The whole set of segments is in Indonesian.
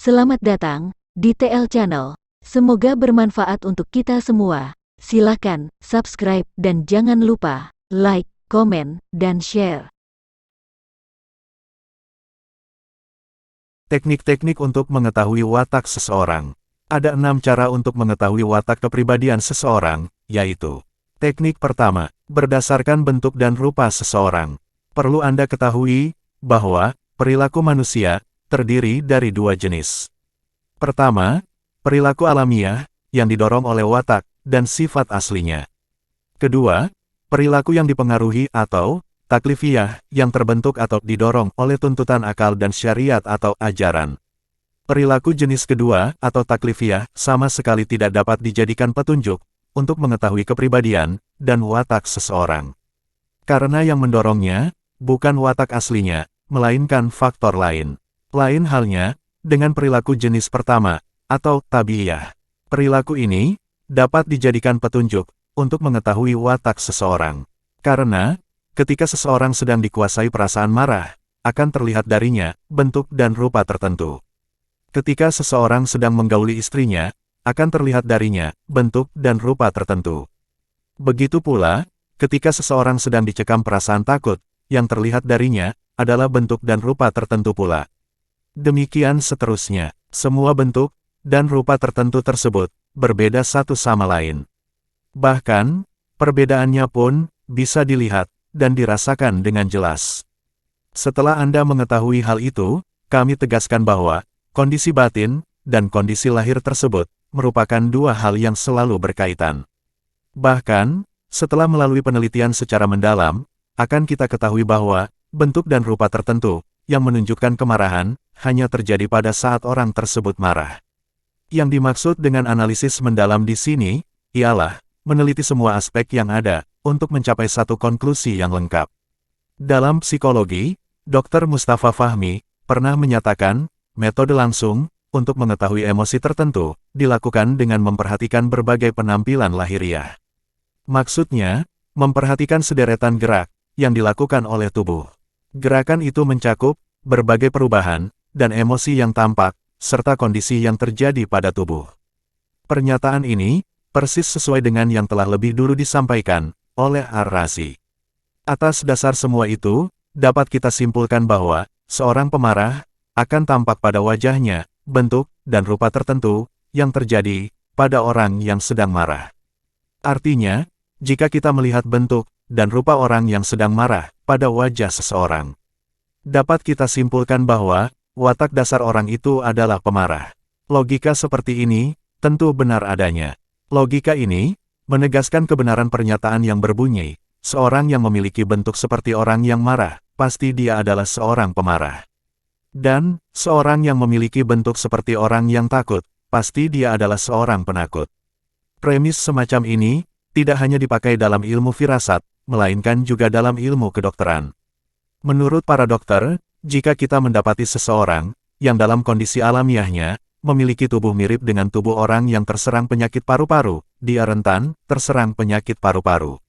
Selamat datang di TL Channel. Semoga bermanfaat untuk kita semua. Silakan subscribe dan jangan lupa like, komen, dan share. Teknik-teknik untuk mengetahui watak seseorang. Ada 6 cara untuk mengetahui watak kepribadian seseorang, yaitu: teknik pertama, berdasarkan bentuk dan rupa seseorang. Perlu Anda ketahui bahwa perilaku manusia terdiri dari 2 jenis. Pertama, perilaku alamiah yang didorong oleh watak dan sifat aslinya. Kedua, perilaku yang dipengaruhi atau taklifiyah yang terbentuk atau didorong oleh tuntutan akal dan syariat atau ajaran. Perilaku jenis kedua atau taklifiyah sama sekali tidak dapat dijadikan petunjuk untuk mengetahui kepribadian dan watak seseorang. Karena yang mendorongnya bukan watak aslinya, melainkan faktor lain. Lain halnya dengan perilaku jenis pertama atau tabiiyah. Perilaku ini dapat dijadikan petunjuk untuk mengetahui watak seseorang. Karena ketika seseorang sedang dikuasai perasaan marah, akan terlihat darinya bentuk dan rupa tertentu. Ketika seseorang sedang menggauli istrinya, akan terlihat darinya bentuk dan rupa tertentu. Begitu pula, ketika seseorang sedang dicekam perasaan takut, yang terlihat darinya adalah bentuk dan rupa tertentu pula. Demikian seterusnya, semua bentuk dan rupa tertentu tersebut berbeda satu sama lain. Bahkan, perbedaannya pun bisa dilihat dan dirasakan dengan jelas. Setelah Anda mengetahui hal itu, kami tegaskan bahwa kondisi batin dan kondisi lahir tersebut merupakan 2 hal yang selalu berkaitan. Bahkan, setelah melalui penelitian secara mendalam, akan kita ketahui bahwa bentuk dan rupa tertentu yang menunjukkan kemarahan hanya terjadi pada saat orang tersebut marah. Yang dimaksud dengan analisis mendalam di sini ialah meneliti semua aspek yang ada untuk mencapai satu konklusi yang lengkap. Dalam psikologi, Dr. Mustafa Fahmi pernah menyatakan, metode langsung untuk mengetahui emosi tertentu dilakukan dengan memperhatikan berbagai penampilan lahiriah. Maksudnya, memperhatikan sederetan gerak yang dilakukan oleh tubuh. Gerakan itu mencakup berbagai perubahan dan emosi yang tampak, serta kondisi yang terjadi pada tubuh. Pernyataan ini persis sesuai dengan yang telah lebih dulu disampaikan oleh Ar-Razi. Atas dasar semua itu, dapat kita simpulkan bahwa seorang pemarah akan tampak pada wajahnya bentuk dan rupa tertentu yang terjadi pada orang yang sedang marah. Artinya, jika kita melihat bentuk dan rupa orang yang sedang marah pada wajah seseorang, dapat kita simpulkan bahwa watak dasar orang itu adalah pemarah. Logika seperti ini tentu benar adanya. Logika ini menegaskan kebenaran pernyataan yang berbunyi, seorang yang memiliki bentuk seperti orang yang marah, pasti dia adalah seorang pemarah. Dan, seorang yang memiliki bentuk seperti orang yang takut, pasti dia adalah seorang penakut. Premis semacam ini tidak hanya dipakai dalam ilmu firasat, melainkan juga dalam ilmu kedokteran. Menurut para dokter, jika kita mendapati seseorang yang dalam kondisi alamiahnya memiliki tubuh mirip dengan tubuh orang yang terserang penyakit paru-paru, dia rentan terserang penyakit paru-paru.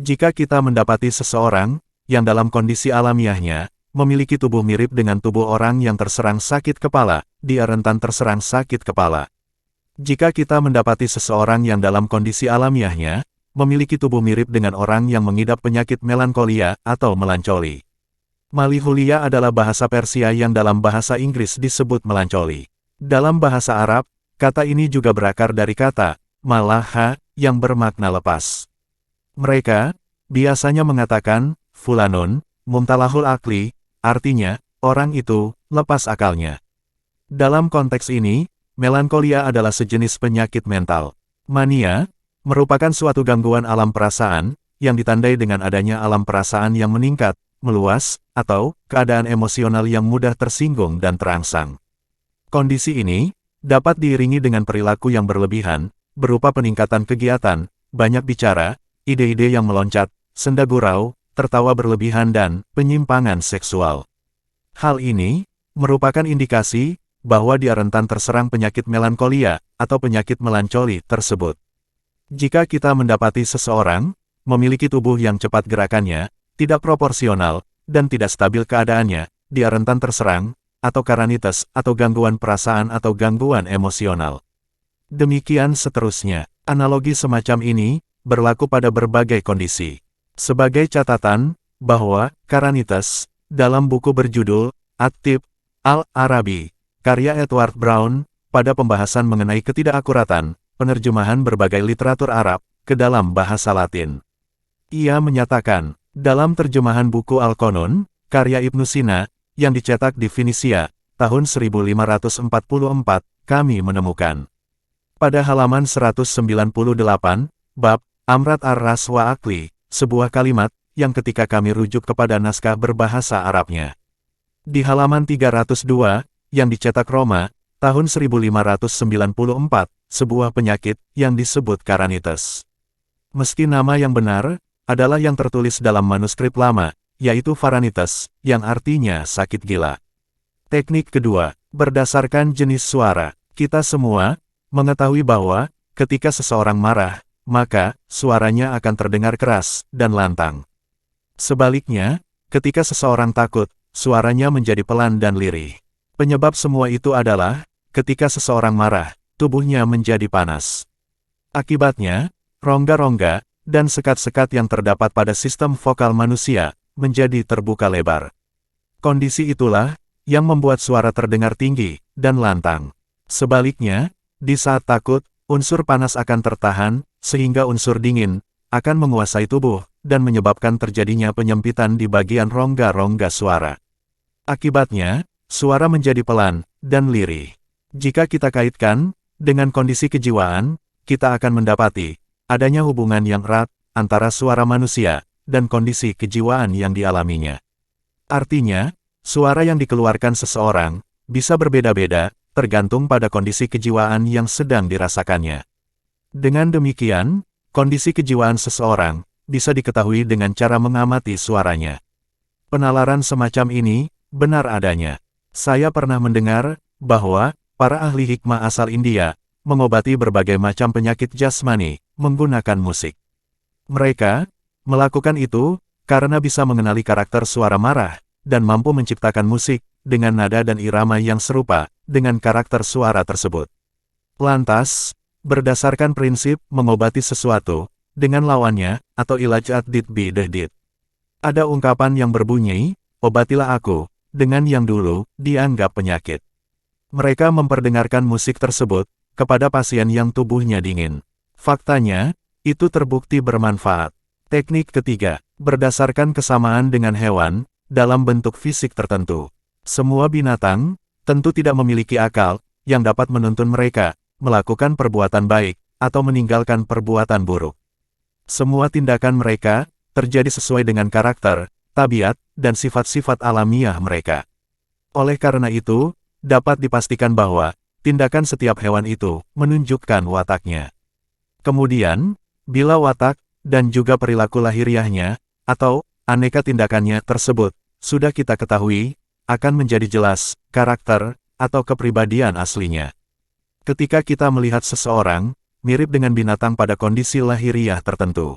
Jika kita mendapati seseorang yang dalam kondisi alamiahnya memiliki tubuh mirip dengan tubuh orang yang terserang sakit kepala, dia rentan terserang sakit kepala. Jika kita mendapati seseorang yang dalam kondisi alamiahnya memiliki tubuh mirip dengan orang yang mengidap penyakit melankolia atau melancoli. Malihulia adalah bahasa Persia yang dalam bahasa Inggris disebut melancoli. Dalam bahasa Arab, kata ini juga berakar dari kata malaha yang bermakna lepas. Mereka biasanya mengatakan fulanun mumtalahul akli, artinya orang itu lepas akalnya. Dalam konteks ini, melankolia adalah sejenis penyakit mental. Mania merupakan suatu gangguan alam perasaan yang ditandai dengan adanya alam perasaan yang meningkat, meluas, atau keadaan emosional yang mudah tersinggung dan terangsang. Kondisi ini dapat diiringi dengan perilaku yang berlebihan, berupa peningkatan kegiatan, banyak bicara, ide-ide yang meloncat, senda gurau, tertawa berlebihan dan penyimpangan seksual. Hal ini merupakan indikasi bahwa dia rentan terserang penyakit melankolia atau penyakit melancoli tersebut. Jika kita mendapati seseorang memiliki tubuh yang cepat gerakannya, tidak proporsional, dan tidak stabil keadaannya, dia rentan terserang atau karanitas, atau gangguan perasaan atau gangguan emosional. Demikian seterusnya. Analogi semacam ini berlaku pada berbagai kondisi. Sebagai catatan, bahwa karanitas dalam buku berjudul At-Tib Al-Arabi, karya Edward Brown, pada pembahasan mengenai ketidakakuratan penerjemahan berbagai literatur Arab ke dalam bahasa Latin. Ia menyatakan, dalam terjemahan buku Al-Qanun, karya Ibnu Sina, yang dicetak di Finisia, tahun 1544, kami menemukan. Pada halaman 198, bab, Amrat ar-Ras wa Akli, sebuah kalimat, yang ketika kami rujuk kepada naskah berbahasa Arabnya. Di halaman 302, yang dicetak Roma, tahun 1594, sebuah penyakit, yang disebut karanitas. Meski nama yang benar, adalah yang tertulis dalam manuskrip lama, yaitu varanitas, yang artinya sakit gila. Teknik kedua, berdasarkan jenis suara, kita semua mengetahui bahwa, ketika seseorang marah, maka suaranya akan terdengar keras dan lantang. Sebaliknya, ketika seseorang takut, suaranya menjadi pelan dan lirih. Penyebab semua itu adalah, ketika seseorang marah, tubuhnya menjadi panas. Akibatnya, rongga-rongga dan sekat-sekat yang terdapat pada sistem vokal manusia menjadi terbuka lebar. Kondisi itulah yang membuat suara terdengar tinggi dan lantang. Sebaliknya, di saat takut, unsur panas akan tertahan, sehingga unsur dingin akan menguasai tubuh dan menyebabkan terjadinya penyempitan di bagian rongga-rongga suara. Akibatnya, suara menjadi pelan dan lirih. Jika kita kaitkan dengan kondisi kejiwaan, kita akan mendapati adanya hubungan yang erat antara suara manusia dan kondisi kejiwaan yang dialaminya. Artinya, suara yang dikeluarkan seseorang bisa berbeda-beda, tergantung pada kondisi kejiwaan yang sedang dirasakannya. Dengan demikian, kondisi kejiwaan seseorang bisa diketahui dengan cara mengamati suaranya. Penalaran semacam ini benar adanya. Saya pernah mendengar bahwa para ahli hikmah asal India mengobati berbagai macam penyakit jasmani menggunakan musik. Mereka melakukan itu karena bisa mengenali karakter suara marah dan mampu menciptakan musik dengan nada dan irama yang serupa dengan karakter suara tersebut. Lantas, berdasarkan prinsip mengobati sesuatu dengan lawannya atau ilaj ad-did bi-did, ada ungkapan yang berbunyi, obatilah aku dengan yang dulu dianggap penyakit. Mereka memperdengarkan musik tersebut kepada pasien yang tubuhnya dingin. Faktanya, itu terbukti bermanfaat. Teknik ketiga, berdasarkan kesamaan dengan hewan dalam bentuk fisik tertentu. Semua binatang tentu tidak memiliki akal yang dapat menuntun mereka melakukan perbuatan baik atau meninggalkan perbuatan buruk. Semua tindakan mereka terjadi sesuai dengan karakter, tabiat, dan sifat-sifat alamiah mereka. Oleh karena itu, dapat dipastikan bahwa tindakan setiap hewan itu menunjukkan wataknya. Kemudian, bila watak dan juga perilaku lahiriahnya atau aneka tindakannya tersebut sudah kita ketahui, akan menjadi jelas karakter atau kepribadian aslinya. Ketika kita melihat seseorang mirip dengan binatang pada kondisi lahiriah tertentu,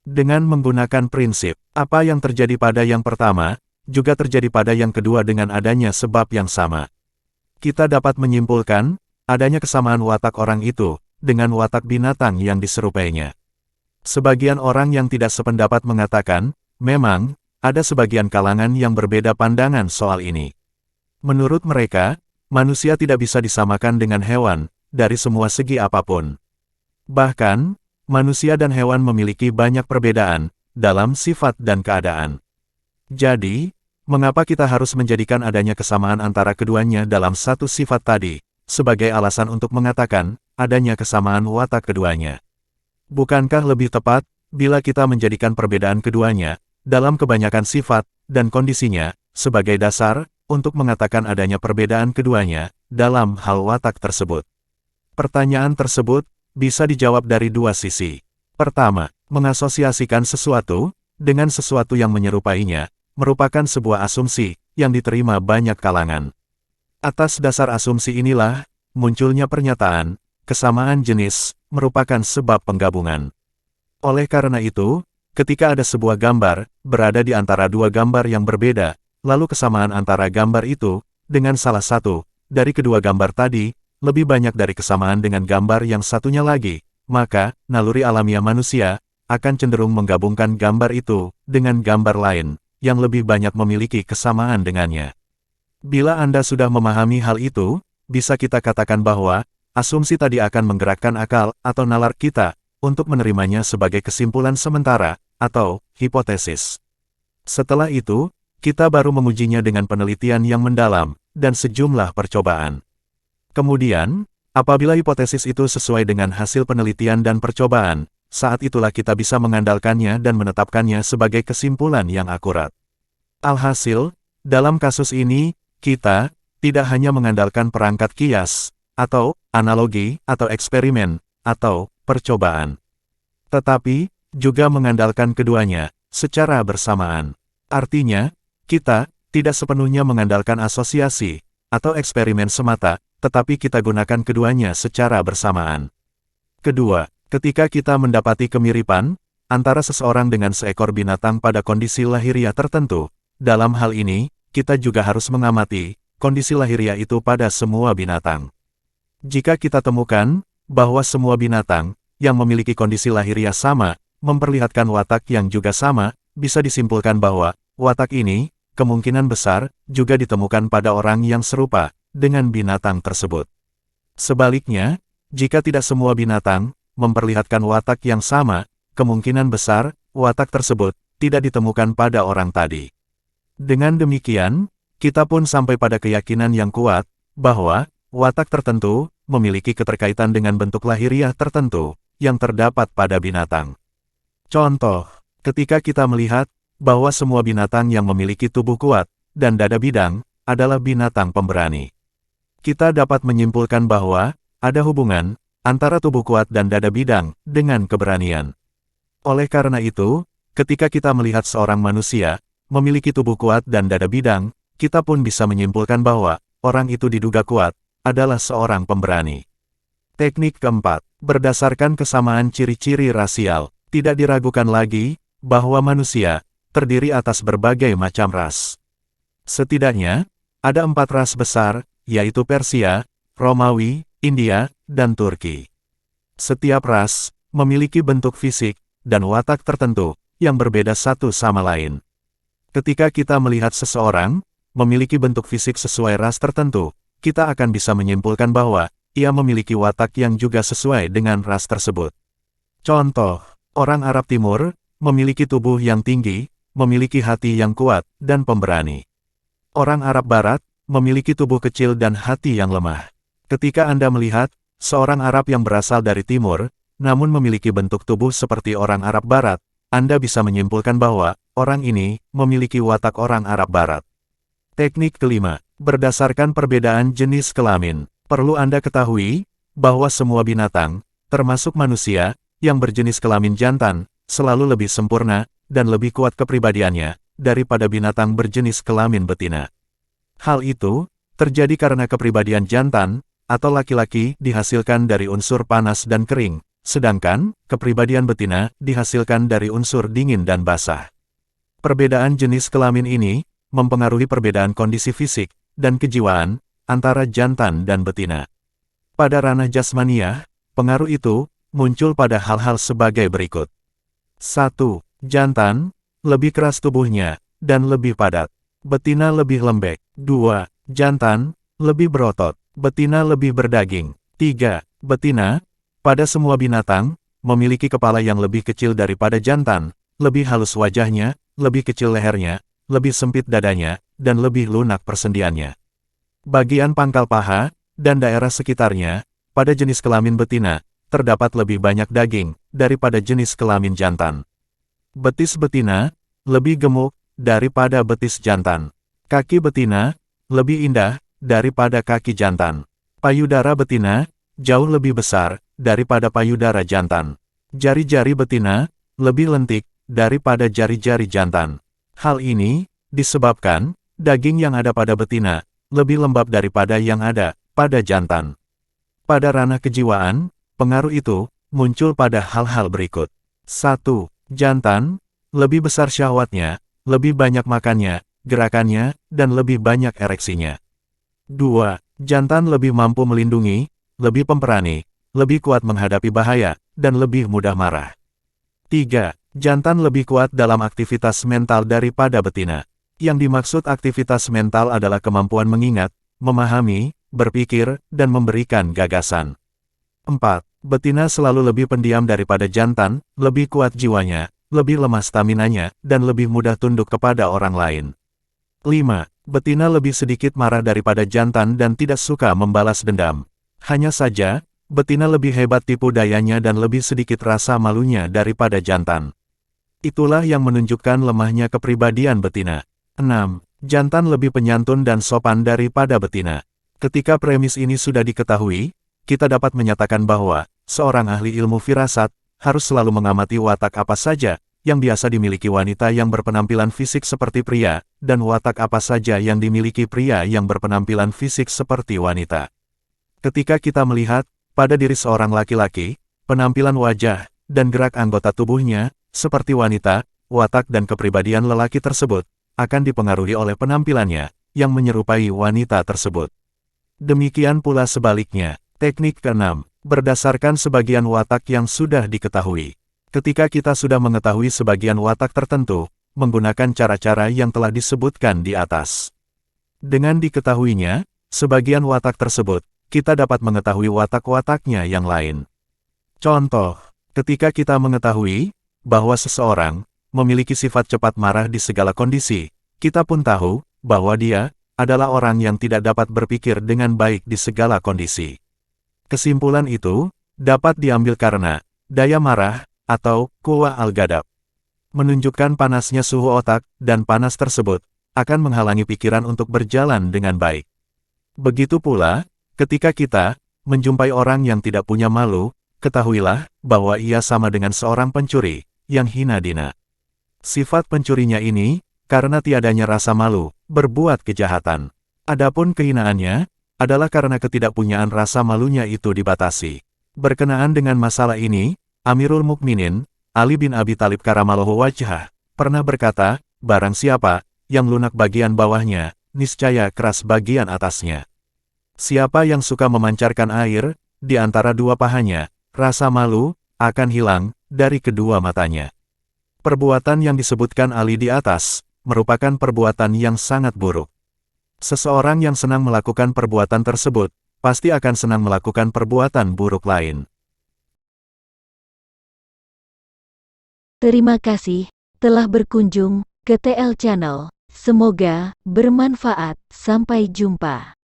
dengan menggunakan prinsip apa yang terjadi pada yang pertama juga terjadi pada yang kedua dengan adanya sebab yang sama, kita dapat menyimpulkan adanya kesamaan watak orang itu dengan watak binatang yang diserupainya. Sebagian orang yang tidak sependapat mengatakan, memang ada sebagian kalangan yang berbeda pandangan soal ini. Menurut mereka, manusia tidak bisa disamakan dengan hewan dari semua segi apapun. Bahkan, manusia dan hewan memiliki banyak perbedaan dalam sifat dan keadaan. Jadi, mengapa kita harus menjadikan adanya kesamaan antara keduanya dalam satu sifat tadi sebagai alasan untuk mengatakan adanya kesamaan watak keduanya? Bukankah lebih tepat bila kita menjadikan perbedaan keduanya dalam kebanyakan sifat dan kondisinya sebagai dasar untuk mengatakan adanya perbedaan keduanya dalam hal watak tersebut? Pertanyaan tersebut bisa dijawab dari dua sisi. Pertama, mengasosiasikan sesuatu dengan sesuatu yang menyerupainya merupakan sebuah asumsi yang diterima banyak kalangan. Atas dasar asumsi inilah munculnya pernyataan kesamaan jenis merupakan sebab penggabungan. Oleh karena itu, ketika ada sebuah gambar berada di antara dua gambar yang berbeda, lalu kesamaan antara gambar itu dengan salah satu dari kedua gambar tadi lebih banyak dari kesamaan dengan gambar yang satunya lagi, maka naluri alamiah manusia akan cenderung menggabungkan gambar itu dengan gambar lain yang lebih banyak memiliki kesamaan dengannya. Bila Anda sudah memahami hal itu, bisa kita katakan bahwa asumsi tadi akan menggerakkan akal atau nalar kita untuk menerimanya sebagai kesimpulan sementara atau hipotesis. Setelah itu, kita baru mengujinya dengan penelitian yang mendalam dan sejumlah percobaan. Kemudian, apabila hipotesis itu sesuai dengan hasil penelitian dan percobaan, saat itulah kita bisa mengandalkannya dan menetapkannya sebagai kesimpulan yang akurat. Alhasil, dalam kasus ini, kita tidak hanya mengandalkan perangkat kias, atau analogi, atau eksperimen, atau percobaan, tetapi juga mengandalkan keduanya secara bersamaan. Artinya, kita tidak sepenuhnya mengandalkan asosiasi atau eksperimen semata, tetapi kita gunakan keduanya secara bersamaan. Kedua, ketika kita mendapati kemiripan antara seseorang dengan seekor binatang pada kondisi lahiriah tertentu, dalam hal ini, kita juga harus mengamati kondisi lahiriah itu pada semua binatang. Jika kita temukan bahwa semua binatang yang memiliki kondisi lahiriah sama, memperlihatkan watak yang juga sama, bisa disimpulkan bahwa watak ini kemungkinan besar juga ditemukan pada orang yang serupa dengan binatang tersebut. Sebaliknya, jika tidak semua binatang memperlihatkan watak yang sama, kemungkinan besar watak tersebut tidak ditemukan pada orang tadi. Dengan demikian, kita pun sampai pada keyakinan yang kuat bahwa watak tertentu memiliki keterkaitan dengan bentuk lahiriah tertentu yang terdapat pada binatang. Contoh, ketika kita melihat bahwa semua binatang yang memiliki tubuh kuat dan dada bidang adalah binatang pemberani, kita dapat menyimpulkan bahwa ada hubungan antara tubuh kuat dan dada bidang dengan keberanian. Oleh karena itu, ketika kita melihat seorang manusia memiliki tubuh kuat dan dada bidang, kita pun bisa menyimpulkan bahwa orang itu diduga kuat adalah seorang pemberani. Teknik keempat, berdasarkan kesamaan ciri-ciri rasial, tidak diragukan lagi bahwa manusia terdiri atas berbagai macam ras. Setidaknya, ada 4 ras besar, yaitu Persia, Romawi, India, dan Turki. Setiap ras memiliki bentuk fisik dan watak tertentu yang berbeda satu sama lain. Ketika kita melihat seseorang memiliki bentuk fisik sesuai ras tertentu, kita akan bisa menyimpulkan bahwa ia memiliki watak yang juga sesuai dengan ras tersebut. Contoh, orang Arab Timur memiliki tubuh yang tinggi, memiliki hati yang kuat, dan pemberani. Orang Arab Barat memiliki tubuh kecil dan hati yang lemah. Ketika Anda melihat seorang Arab yang berasal dari Timur, namun memiliki bentuk tubuh seperti orang Arab Barat, Anda bisa menyimpulkan bahwa orang ini memiliki watak orang Arab Barat. Teknik kelima, berdasarkan perbedaan jenis kelamin, perlu Anda ketahui bahwa semua binatang, termasuk manusia, yang berjenis kelamin jantan, selalu lebih sempurna dan lebih kuat kepribadiannya daripada binatang berjenis kelamin betina. Hal itu terjadi karena kepribadian jantan atau laki-laki dihasilkan dari unsur panas dan kering, sedangkan kepribadian betina dihasilkan dari unsur dingin dan basah. Perbedaan jenis kelamin ini mempengaruhi perbedaan kondisi fisik dan kejiwaan antara jantan dan betina. Pada ranah jasmaniah, pengaruh itu muncul pada hal-hal sebagai berikut. 1. Jantan lebih keras tubuhnya dan lebih padat. Betina lebih lembek. 2. Jantan lebih berotot. Betina lebih berdaging. 3. Betina, pada semua binatang, memiliki kepala yang lebih kecil daripada jantan, lebih halus wajahnya, lebih kecil lehernya, lebih sempit dadanya, dan lebih lunak persendiannya. Bagian pangkal paha dan daerah sekitarnya, pada jenis kelamin betina, terdapat lebih banyak daging daripada jenis kelamin jantan. Betis betina lebih gemuk daripada betis jantan. Kaki betina lebih indah daripada kaki jantan. Payudara betina jauh lebih besar daripada payudara jantan. Jari-jari betina lebih lentik daripada jari-jari jantan. Hal ini disebabkan daging yang ada pada betina lebih lembab daripada yang ada pada jantan. Pada ranah kejiwaan, pengaruh itu muncul pada hal-hal berikut. 1. Jantan lebih besar syahwatnya, lebih banyak makannya, gerakannya, dan lebih banyak ereksinya. 2. Jantan lebih mampu melindungi, lebih pemberani, lebih kuat menghadapi bahaya, dan lebih mudah marah. 3. Jantan lebih kuat dalam aktivitas mental daripada betina. Yang dimaksud aktivitas mental adalah kemampuan mengingat, memahami, berpikir, dan memberikan gagasan. 4. Betina selalu lebih pendiam daripada jantan, lebih kuat jiwanya, lebih lemah staminanya, dan lebih mudah tunduk kepada orang lain. 5. Betina lebih sedikit marah daripada jantan dan tidak suka membalas dendam. Hanya saja, betina lebih hebat tipu dayanya dan lebih sedikit rasa malunya daripada jantan. Itulah yang menunjukkan lemahnya kepribadian betina. 6. Jantan lebih penyantun dan sopan daripada betina. Ketika premis ini sudah diketahui, kita dapat menyatakan bahwa seorang ahli ilmu firasat harus selalu mengamati watak apa saja yang biasa dimiliki wanita yang berpenampilan fisik seperti pria, dan watak apa saja yang dimiliki pria yang berpenampilan fisik seperti wanita. Ketika kita melihat pada diri seorang laki-laki, penampilan wajah dan gerak anggota tubuhnya seperti wanita, watak dan kepribadian lelaki tersebut akan dipengaruhi oleh penampilannya yang menyerupai wanita tersebut. Demikian pula sebaliknya. Teknik ke-6, berdasarkan sebagian watak yang sudah diketahui. Ketika kita sudah mengetahui sebagian watak tertentu, menggunakan cara-cara yang telah disebutkan di atas. Dengan diketahuinya, sebagian watak tersebut, kita dapat mengetahui watak-wataknya yang lain. Contoh, ketika kita mengetahui bahwa seseorang memiliki sifat cepat marah di segala kondisi, kita pun tahu bahwa dia adalah orang yang tidak dapat berpikir dengan baik di segala kondisi. Kesimpulan itu dapat diambil karena daya marah atau quwa al-ghadab menunjukkan panasnya suhu otak, dan panas tersebut akan menghalangi pikiran untuk berjalan dengan baik. Begitu pula, ketika kita menjumpai orang yang tidak punya malu, ketahuilah bahwa ia sama dengan seorang pencuri yang hina dina. Sifat pencurinya ini karena tiadanya rasa malu berbuat kejahatan. Adapun kehinaannya adalah karena ketidakpunyaan rasa malunya itu dibatasi. Berkenaan dengan masalah ini, Amirul Mukminin, Ali bin Abi Thalib karamallahu wajhah, pernah berkata, barang siapa yang lunak bagian bawahnya, niscaya keras bagian atasnya. Siapa yang suka memancarkan air di antara dua pahanya, rasa malu akan hilang dari kedua matanya. Perbuatan yang disebutkan Ali di atas merupakan perbuatan yang sangat buruk. Seseorang yang senang melakukan perbuatan tersebut, pasti akan senang melakukan perbuatan buruk lain. Terima kasih telah berkunjung ke TL Channel. Semoga bermanfaat. Sampai jumpa.